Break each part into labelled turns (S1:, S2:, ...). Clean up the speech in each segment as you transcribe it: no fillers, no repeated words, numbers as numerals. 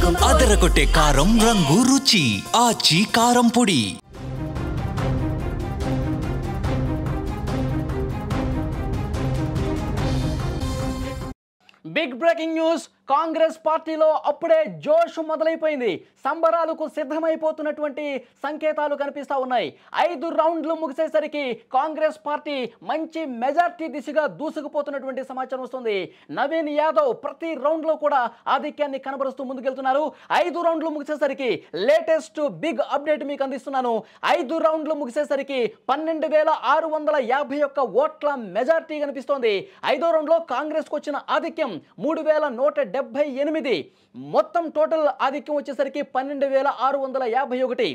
S1: అదరగొట్టే కారం రంగు రుచి ఆచి కారం పొడి.
S2: Big breaking news. కాంగ్రెస్ పార్టీలో అప్పుడే జోష్ మొదలైపోయింది. సంబరాలకు సిద్ధమైపోతున్నటువంటి సంకేతాలు కనిపిస్తా ఉన్నాయి. 5 రౌండ్లు ముగిసేసరికి కాంగ్రెస్ పార్టీ మంచి మెజార్టీ దిశగా దూసుకుపోతున్నటువంటి సమాచారం వస్తుంది. నవీన్ యాదవ్ ప్రతి రౌండ్లో కూడా ఆధిక్యాన్ని కనబరుస్తూ ముందుకెళ్తున్నారు. 5 రౌండ్లు ముగిసేసరికి లేటెస్ట్ బిగ్ అప్డేట్ మీకు అందిస్తున్నాను. 5 రౌండ్లు ముగిసేసరికి 12,651 ఓట్ల మెజార్టీ కనిపిస్తోంది. 5వ రౌండ్లో కాంగ్రెస్కు వచ్చిన ఆధిక్యం 3,178. మొత్తం టోటల్ ఆధిక్యం వచ్చేసరికి 12,651.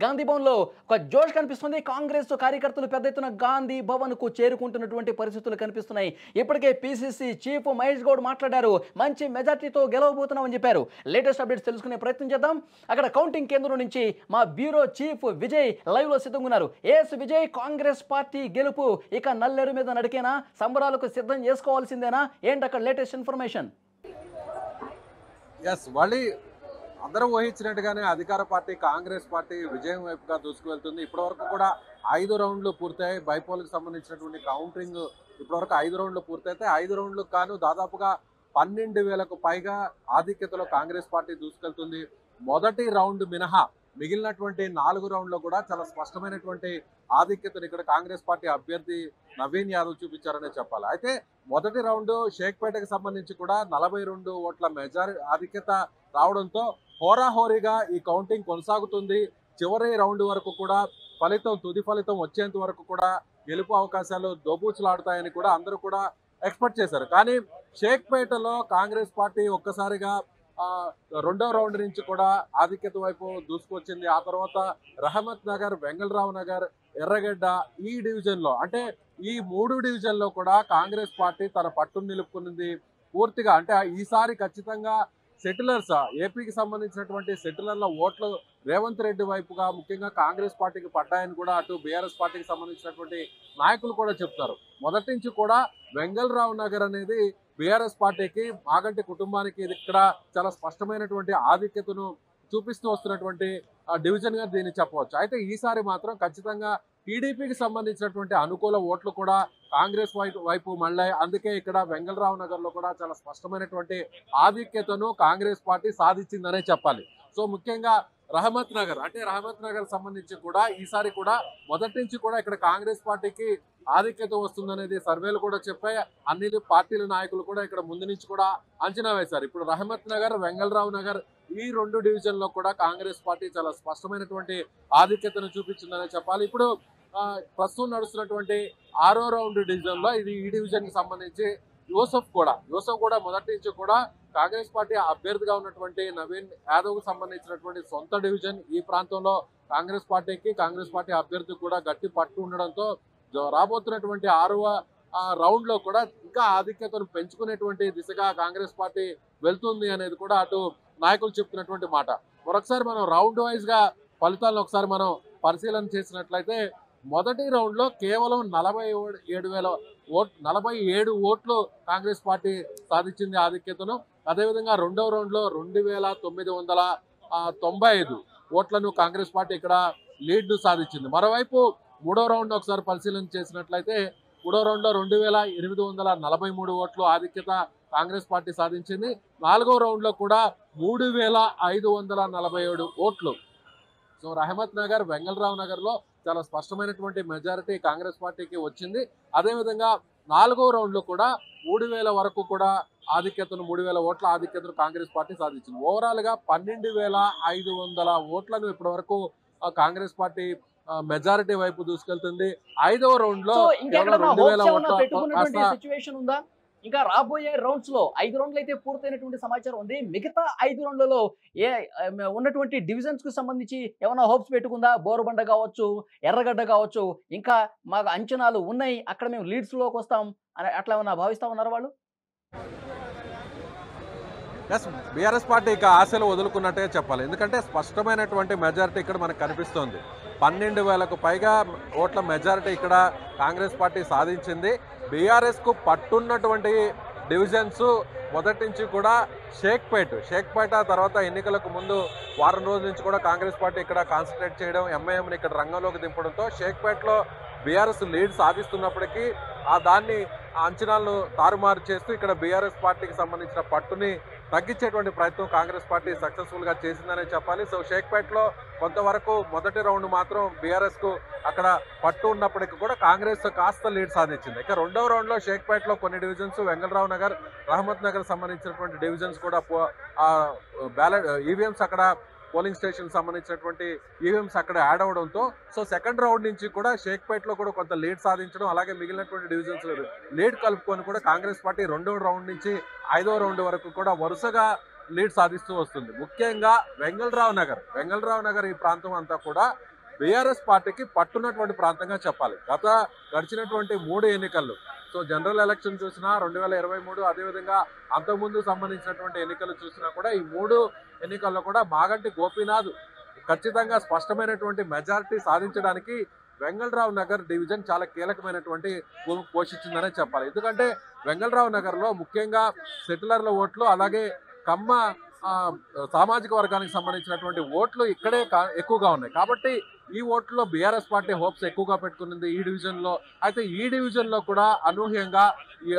S2: గాంధీ భవన్లో ఒక జోష్ కనిపిస్తుంది. కాంగ్రెస్ కార్యకర్తలు పెద్ద ఎత్తున గాంధీ భవన్కు చేరుకుంటున్నటువంటి పరిస్థితులు కనిపిస్తున్నాయి. ఇప్పటికే పిసిసి చీఫ్ మహేష్ గౌడ్ మాట్లాడారు. మంచి మెజార్టీతో గెలవబోతున్నామని చెప్పారు. లేటెస్ట్ అప్డేట్స్ తెలుసుకునే ప్రయత్నం చేద్దాం. అక్కడ కౌంటింగ్ కేంద్రం నుంచి మా బ్యూరో చీఫ్ విజయ్ లైవ్ లో సిద్ధంగా ఉన్నారు. ఏఎస్ విజయ్, కాంగ్రెస్ పార్టీ గెలుపు ఇక నల్లేరు మీద నడికేనా? సంబరాలకు సిద్ధం చేసుకోవాల్సిందేనా? ఏంటి అక్కడ లేటెస్ట్ ఇన్ఫర్మేషన్?
S3: మళ్ళీ అందరూ ఊహించినట్టుగానే అధికార పార్టీ కాంగ్రెస్ పార్టీ విజయం వైపుగా దూసుకువెళ్తుంది. ఇప్పటివరకు కూడా 5 రౌండ్లు పూర్తయి బైపోల్కి సంబంధించినటువంటి కౌంటింగ్ ఇప్పటివరకు 5 రౌండ్లు పూర్తయితే 5 రౌండ్లకు కాను దాదాపుగా 12,000కు పైగా ఆధిక్యతలో కాంగ్రెస్ పార్టీ దూసుకెళ్తుంది. మొదటి రౌండ్ మినహా మిగిలినటువంటి 4 రౌండ్లో కూడా చాలా స్పష్టమైనటువంటి ఆధిక్యతను ఇక్కడ కాంగ్రెస్ పార్టీ అభ్యర్థి నవీన్ యాదవ్ చూపించారనే చెప్పాలి. అయితే మొదటి రౌండ్ షేక్పేటకు సంబంధించి కూడా 42 ఓట్ల ఆధిక్యత రావడంతో హోరాహోరీగా ఈ కౌంటింగ్ కొనసాగుతుంది. చివరి రౌండ్ వరకు కూడా తుది ఫలితం వచ్చేంత వరకు కూడా గెలుపు అవకాశాలు దోబూచులాడుతాయని కూడా అందరూ కూడా ఎక్స్పెక్ట్ చేశారు. కానీ షేక్పేటలో కాంగ్రెస్ పార్టీ ఒక్కసారిగా రెండో రౌండ్ నుంచి కూడా ఆధిక్యత వైపు దూసుకొచ్చింది. ఆ తర్వాత రహమత్ నగర్, వెంగళరావు నగర్, ఎర్రగడ్డ ఈ డివిజన్లో అంటే ఈ 3 డివిజన్లో కూడా కాంగ్రెస్ పార్టీ తన పట్టును నిలుపుకున్నది పూర్తిగా. అంటే ఈసారి ఖచ్చితంగా సెటిలర్స్ ఏపీకి సంబంధించినటువంటి సెటిలర్ల ఓట్లు రేవంత్ రెడ్డి వైపుగా ముఖ్యంగా కాంగ్రెస్ పార్టీకి పడ్డాయని కూడా అటు బీఆర్ఎస్ పార్టీకి సంబంధించినటువంటి నాయకులు కూడా చెప్తారు. మొదటి నుంచి కూడా వెంగళరావు నగర్ అనేది బీఆర్ఎస్ పార్టీకి మాగంటి కుటుంబానికి ఇది ఇక్కడ చాలా స్పష్టమైనటువంటి ఆధిక్యతను చూపిస్తూ వస్తున్నటువంటి డివిజన్ గా దీన్ని చెప్పవచ్చు. అయితే ఈసారి మాత్రం ఖచ్చితంగా టీడీపీకి సంబంధించినటువంటి అనుకూల ఓట్లు కూడా కాంగ్రెస్ వైపు మళ్ళీ. అందుకే ఇక్కడ వెంగళరావు నగర్ లో కూడా చాలా స్పష్టమైనటువంటి ఆధిక్యతను కాంగ్రెస్ పార్టీ సాధించిందనే చెప్పాలి. సో ముఖ్యంగా రహమత్ నగర్ సంబంధించి కూడా ఈసారి కూడా మొదటి నుంచి కూడా ఇక్కడ కాంగ్రెస్ పార్టీకి ఆధిక్యత వస్తుందనేది సర్వేలు కూడా చెప్పాయి. అన్ని పార్టీల నాయకులు కూడా ఇక్కడ ముందు నుంచి కూడా అంచనా వేశారు. ఇప్పుడు రహమత్ నగర్, వెంగళరావు నగర్ ఈ 2 డివిజన్లో కూడా కాంగ్రెస్ పార్టీ చాలా స్పష్టమైనటువంటి ఆధిక్యతను చూపించిందనే చెప్పాలి. ఇప్పుడు ప్రస్తుతం నడుస్తున్నటువంటి 6వ రౌండ్ డివిజన్లో ఈ డివిజన్ కి సంబంధించి యూసఫ్ కూడా మొదటి నుంచి కూడా కాంగ్రెస్ పార్టీ అభ్యర్థిగా ఉన్నటువంటి నవీన్ యాదవ్ కు సంబంధించినటువంటి సొంత డివిజన్. ఈ ప్రాంతంలో కాంగ్రెస్ పార్టీ అభ్యర్థి కూడా గట్టి పట్టు ఉండడంతో రాబోతున్నటువంటి 6వ రౌండ్ లో కూడా ఇంకా ఆధిక్యతను పెంచుకునేటువంటి దిశగా కాంగ్రెస్ పార్టీ వెళ్తుంది అనేది కూడా అటు నాయకులు చెప్తున్నటువంటి మాట. మరొకసారి మనం రౌండ్ వైజ్ గా ఫలితాలను ఒకసారి మనం పరిశీలన చేసినట్లయితే మొదటి రౌండ్ లో కేవలం 47 ఓట్లు కాంగ్రెస్ పార్టీ సాధించింది ఆధిక్యతను. అదేవిధంగా రెండవ రౌండ్ లో 2,995 ఓట్లను కాంగ్రెస్ పార్టీ ఇక్కడ లీడ్ ను సాధించింది. మరోవైపు మూడో రౌండ్ ఒకసారి పరిశీలన చేసినట్లయితే మూడో రౌండ్ లో 2,843 ఓట్లు ఆధిక్యత కాంగ్రెస్ పార్టీ సాధించింది. 4వ రౌండ్ లో కూడా 3,547 ఓట్లు. సో రహమత్ నగర్, వెంగళరావు నగర్ లో చాలా స్పష్టమైనటువంటి మెజారిటీ కాంగ్రెస్ పార్టీకి వచ్చింది. అదేవిధంగా 4వ రౌండ్ లో కూడా 3,000 వరకు కూడా 3,000 ఓట్ల ఆధిక్యతను కాంగ్రెస్ పార్టీ సాధించింది. ఓవరాల్ గా 12,500 ఓట్లను ఇప్పటి వరకు కాంగ్రెస్ పార్టీ మెజారిటీ వైపు దూసుకెళ్తుంది. 5వ రౌండ్ లో 2,000 ఓట్ల
S2: ఇంకా రాబోయే రౌండ్స్ లో 5 రౌండ్లు అయితే పూర్తయినటువంటి సమాచారం ఉంది. మిగతా 5 రౌండ్లలో ఉన్నటువంటి డివిజన్స్ కు సంబంధించి ఏమైనా హోప్స్ పెట్టుకుందా? బోరుబండ కావచ్చు, ఎర్రగడ్డ కావచ్చు, ఇంకా మాకు అంచనాలు ఉన్నాయి, అక్కడ మేము లీడ్స్ లోకి వస్తాం అని అట్లా ఏమన్నా భావిస్తా ఉన్నారు వాళ్ళు?
S3: బీఆర్ఎస్ పార్టీ ఇక ఆశలు వదులుకున్నట్టే చెప్పాలి. ఎందుకంటే స్పష్టమైనటువంటి మెజారిటీ ఇక్కడ మనకు కనిపిస్తోంది. 12,000కు పైగా ఓట్ల మెజారిటీ ఇక్కడ కాంగ్రెస్ పార్టీ సాధించింది. బీఆర్ఎస్ కు పట్టున్నటువంటి డివిజన్స్ మొదటి నుంచి కూడా షేక్పేట తర్వాత ఎన్నికలకు ముందు వారం రోజుల నుంచి కూడా కాంగ్రెస్ పార్టీ ఇక్కడ కాన్సన్ట్రేట్ చేయడం, ఎంఐఎంని ఇక్కడ రంగంలోకి దింపడంతో షేక్పేటలో బీఆర్ఎస్ లీడ్ సాధిస్తున్నప్పటికీ దాన్ని అంచనాలను తారుమారు చేస్తూ ఇక్కడ బీఆర్ఎస్ పార్టీకి సంబంధించిన పట్టుని తగ్గించేటువంటి ప్రయత్నం కాంగ్రెస్ పార్టీ సక్సెస్ఫుల్గా చేసిందనే చెప్పాలి. సో షేక్పేటలో కొంతవరకు మొదటి రౌండ్ మాత్రం బీఆర్ఎస్కు అక్కడ పట్టు ఉన్నప్పటికీ కూడా కాంగ్రెస్ కాస్త లీడ్ సాధించింది. ఇక రెండవ రౌండ్లో షేక్పేటలో కొన్ని డివిజన్స్, వెంగళరావు నగర్, రహమత్ నగర్ సంబంధించినటువంటి డివిజన్స్ కూడా బ్యాలెట్ ఈవీఎంస్ అక్కడ పోలింగ్ స్టేషన్ సంబంధించినటువంటి ఈవీఎంస్ అక్కడ యాడ్ అవడంతో సో సెకండ్ రౌండ్ నుంచి కూడా షేక్పేటలో కూడా కొంత లీడ్ సాధించడం, అలాగే మిగిలినటువంటి డివిజన్స్ లీడ్ కలుపుకొని కూడా కాంగ్రెస్ పార్టీ రెండవ రౌండ్ నుంచి ఐదవ రౌండ్ వరకు కూడా వరుసగా లీడ్ సాధిస్తూ వస్తుంది. ముఖ్యంగా వెంగళరావు నగర్ ఈ ప్రాంతం అంతా కూడా బీఆర్ఎస్ పార్టీకి పట్టున్నటువంటి ప్రాంతంగా చెప్పాలి. గడిచినటువంటి 3 ఎన్నికల్లో సో జనరల్ ఎలక్షన్ చూసినా 2023, అదేవిధంగా అంతకుముందు సంబంధించినటువంటి ఎన్నికలు చూసినా కూడా ఈ 3 ఎన్నికల్లో కూడా మాగంటి గోపీనాథ్ ఖచ్చితంగా స్పష్టమైనటువంటి మెజారిటీ సాధించడానికి వెంగళరావు నగర్ డివిజన్ చాలా కీలకమైనటువంటి భూమికి పోషించిందనే చెప్పాలి. ఎందుకంటే వెంగళరావు నగర్లో ముఖ్యంగా సెటిలర్ల ఓట్లు, అలాగే కమ్మ సామాజిక వర్గానికి సంబంధించినటువంటి ఓట్లు ఇక్కడే ఎక్కువగా ఉన్నాయి. కాబట్టి ఈ ఓట్లో బీఆర్ఎస్ పార్టీ హోప్స్ ఎక్కువగా పెట్టుకున్నది ఈ డివిజన్లో. అయితే ఈ డివిజన్లో కూడా అనూహ్యంగా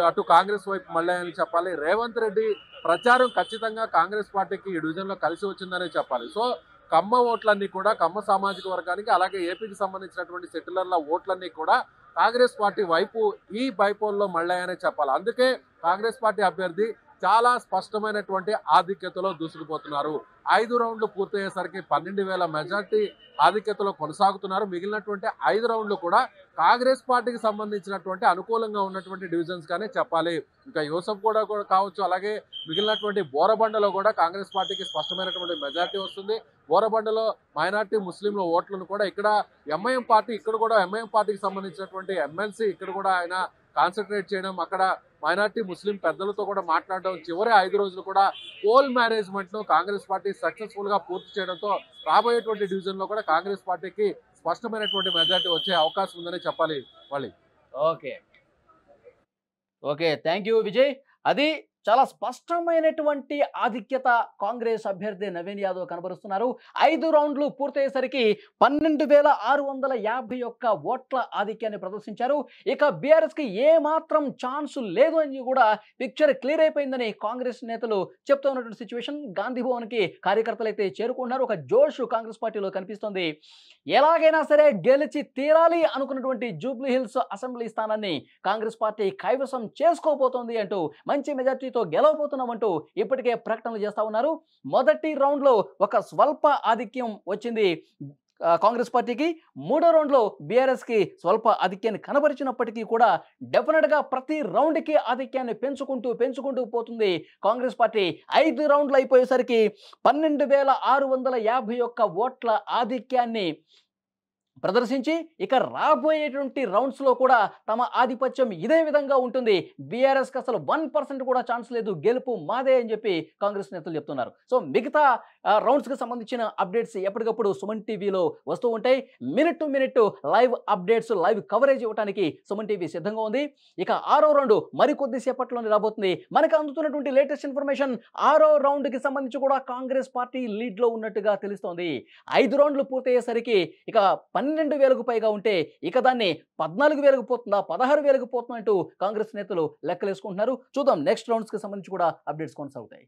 S3: అటు కాంగ్రెస్ వైపు మళ్ళాయని చెప్పాలి. రేవంత్ రెడ్డి ప్రచారం ఖచ్చితంగా కాంగ్రెస్ పార్టీకి ఈ డివిజన్లో కలిసి వచ్చిందనే చెప్పాలి. సో కమ్మ ఓట్లన్నీ కూడా కమ్మ సామాజిక వర్గానికి, అలాగే ఏపీకి సంబంధించినటువంటి సెటిలర్ల ఓట్లన్నీ కూడా కాంగ్రెస్ పార్టీ వైపు ఈ బైపోల్లో మళ్ళాయనే చెప్పాలి. అందుకే కాంగ్రెస్ పార్టీ అభ్యర్థి చాలా స్పష్టమైనటువంటి ఆధిక్యతలో దూసుకుపోతున్నారు. 5 రౌండ్లు పూర్తయ్యేసరికి 12,000 మెజార్టీ ఆధిక్యతలో కొనసాగుతున్నారు. మిగిలినటువంటి 5 రౌండ్లు కూడా కాంగ్రెస్ పార్టీకి సంబంధించినటువంటి అనుకూలంగా ఉన్నటువంటి డివిజన్స్ గానే చెప్పాలి. ఇంకా యూసఫ్ కూడా కావచ్చు, అలాగే మిగిలినటువంటి బోరబండలో కూడా కాంగ్రెస్ పార్టీకి స్పష్టమైనటువంటి మెజార్టీ వస్తుంది. బోరబండలో మైనార్టీ ముస్లింల ఓట్లను కూడా ఇక్కడ ఎంఐఎం పార్టీకి సంబంధించినటువంటి ఎమ్మెల్సీ ఇక్కడ కూడా ఆయన కాన్సన్ట్రేట్ చేయడం, అక్కడ మైనార్టీ ముస్లిం పెద్దలతో కూడా మాట్లాడడం, చివరి 5 రోజులు కూడా పోల్ మేనేజ్మెంట్ ను కాంగ్రెస్ పార్టీ సక్సెస్ఫుల్ గా పూర్తి చేయడంతో రాబోయేటువంటి డివిజన్ లో కూడా కాంగ్రెస్ పార్టీకి స్పష్టమైనటువంటి మెజార్టీ వచ్చే అవకాశం ఉందని చెప్పాలి.
S2: Okay thank you Vijay. అది చాలా స్పష్టమైనటువంటి ఆధిక్యత కాంగ్రెస్ అభ్యర్థి నవీన్ యాదవ్ కనబరుస్తున్నారు. 5 రౌండ్లు పూర్తయ్యేసరికి 12,651 ఓట్ల ఆధిక్యాన్ని ప్రదర్శించారు. ఇక బీఆర్ఎస్ కి ఏ మాత్రం ఛాన్స్ లేదు అని కూడా పిక్చర్ క్లియర్ అయిపోయిందని కాంగ్రెస్ నేతలు చెప్తూ ఉన్నటువంటి సిచ్యువేషన్. గాంధీ భవన్ కి కార్యకర్తలు అయితే చేరుకున్నారు. ఒక జోష్ కాంగ్రెస్ పార్టీలో కనిపిస్తోంది. ఎలాగైనా సరే గెలిచి తీరాలి అనుకున్నటువంటి జూబ్లీ హిల్స్ అసెంబ్లీ స్థానాన్ని కాంగ్రెస్ పార్టీ కైవసం చేసుకోబోతోంది అంటూ, మంచి మెజార్టీ గెలవబోతున్నామంటూ ఇప్పటికే ప్రకటనలు చేస్తా ఉన్నారు. మొదటి రౌండ్ లో ఒక స్వల్ప ఆధిక్యం వచ్చింది కాంగ్రెస్ పార్టీకి. 3వ రౌండ్ లో బీఆర్ఎస్ కి స్వల్ప ఆధిక్యాన్ని కనబరిచినప్పటికీ కూడా డెఫినెట్ గా ప్రతి రౌండ్ కి ఆధిక్యాన్ని పెంచుకుంటూ పోతుంది కాంగ్రెస్ పార్టీ. 5 రౌండ్లు అయిపోయేసరికి 12,651 ఓట్ల ఆధిక్యాన్ని ప్రదర్శించి ఇక రాబోయేటువంటి రౌండ్స్ లో కూడా తమ ఆధిపత్యం ఇదే విధంగా ఉంటుంది. బీఆర్ఎస్ కి అసలు 1% కూడా ఛాన్స్ లేదు, గెలుపు మాదే అని చెప్పి కాంగ్రెస్ నేతలు చెప్తున్నారు. సో మిగతా రౌండ్స్ కి సంబంధించిన అప్డేట్స్ ఎప్పటికప్పుడు సుమన్ టీవీలో వస్తూ ఉంటాయి. Minute to minute live updates, live coverage ఇవ్వడానికి సుమన్ టీవీ సిద్ధంగా ఉంది. ఇక 6వ రౌండ్ మరికొద్ది సేపట్లోనే రాబోతుంది. మనకు అందుతున్నటువంటి లేటెస్ట్ ఇన్ఫర్మేషన్ 6వ రౌండ్ కి సంబంధించి కూడా కాంగ్రెస్ పార్టీ లీడ్ లో ఉన్నట్టుగా తెలుస్తోంది. 5 రౌండ్లు పూర్తయ్యేసరికి ఇక 12,000కు పైగా ఉంటే ఇక దాన్ని 14,000కు పోతుందా, 16,000కు పోతుందా అంటూ కాంగ్రెస్ నేతలు లెక్కలేసుకుంటున్నారు. చూద్దాం నెక్స్ట్ రౌండ్స్ కి సంబంధించి కూడా అప్డేట్స్ కొనసాగుతాయి.